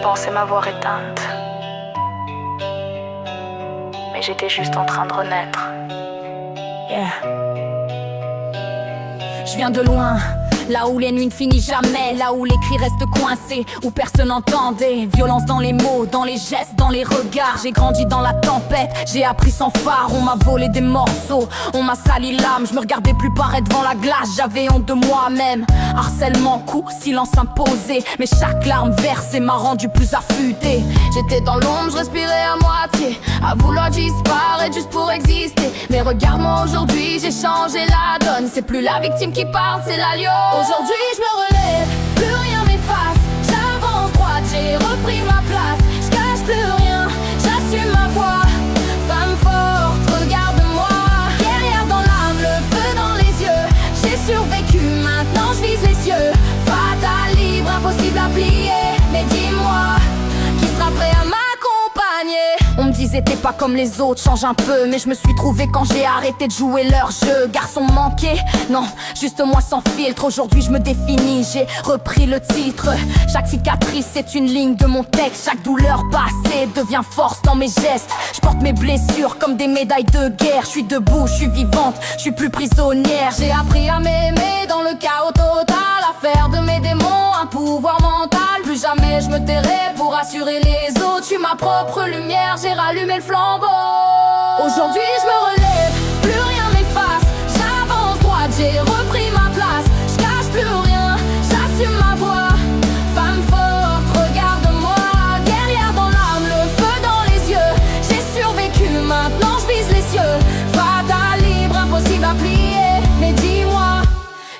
pensais m'avoir éteinte. Mais j'étais juste en train de renaître. Je viens de loin, là où les nuits ne finissent jamais, là où les cris restent coincés, où personne n'entendait. Violence dans les mots, dans les gestes, dans les regards. J'ai grandi dans la tempête, j'ai appris sans phare. On m'a volé des morceaux, on m'a sali l'âme. Je me regardais plus paraître devant la glace, j'avais honte de moi-même. Harcèlement, coup, silence imposé, mais chaque larme versée m'a rendu plus affûté. J'étais dans l'ombre, je respirais à moitié, à vouloir disparaître juste pour exister. Mais regarde-moi aujourd'hui, j'ai changé la donne. C'est plus la victime qui parle, c'est la lionne. Aujourd'hui je me relève, plus rien m'efface. J'avance droite, j'ai repris ma place. Je cache plus rien, j'assume ma voix. Femme forte, regarde-moi. Guerrière dans l'âme, le feu dans les yeux. J'ai survécu, maintenant je vise les cieux. Fatal, libre, impossible à plier. Mais dis-moi, qui sera prêt à m'accompagner? On me disait t'es pas comme les autres, change un peu. Mais je me suis trouvé quand j'ai arrêté de jouer leur jeu. Garçon manqué, non, juste moi sans filtre. Aujourd'hui je me définis, j'ai repris le titre. Chaque cicatrice c'est une ligne de mon texte. Chaque douleur passée devient force dans mes gestes. Je porte mes blessures comme des médailles de guerre. Je suis debout, je suis vivante, je suis plus prisonnière. J'ai appris à m'aimer dans le chaos total. À faire de mes démons un pouvoir mental. Plus jamais je me tairai pour assurer les autres. Je suis ma propre lumière, j'ai rallumé le flambeau. Aujourd'hui je me relève, plus rien m'efface. J'avance droite, j'ai repris ma place. Je cache plus rien, j'assume ma voix. Femme forte, regarde-moi. Guerrière dans l'âme, le feu dans les yeux. J'ai survécu, maintenant je vise les cieux. Fatal, libre, impossible à plier. Mais dis-moi,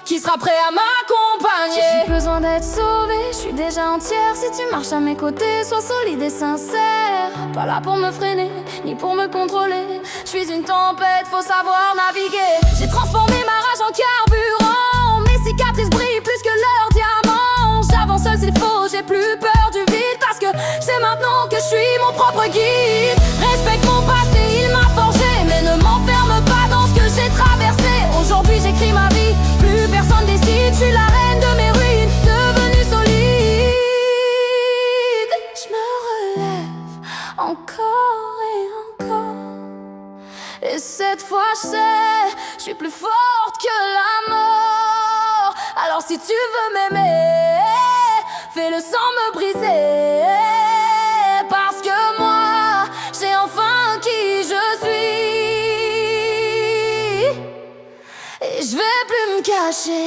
qui sera prêt à m'accompagner? J'ai plus besoin d'être sauvée, je suis déjà entière. Si tu marches à mes côtés, sois solide et sincère. Pas là pour me freiner, ni pour me contrôler. Je suis une tempête, faut savoir naviguer. J'ai transformé ma rage en carburant. Mes cicatrices brillent plus que leurs diamants. J'avance seul c'est faux, j'ai plus peur du vide. Parce que c'est maintenant que je suis mon propre guide. Respecte mon passé, il m'a forgé. Mais ne m'enferme pas dans ce que j'ai traversé. Aujourd'hui j'écris ma vie, plus personne décide. Je suis la reine de mes ruines, devenue solide. Je me relève encore et encore. Et cette fois je sais, je suis plus forte que la mort. Alors si tu veux m'aimer, fais-le sans me briser. Parce que moi, j'ai enfin qui je suis. Et je vais plus me cacher.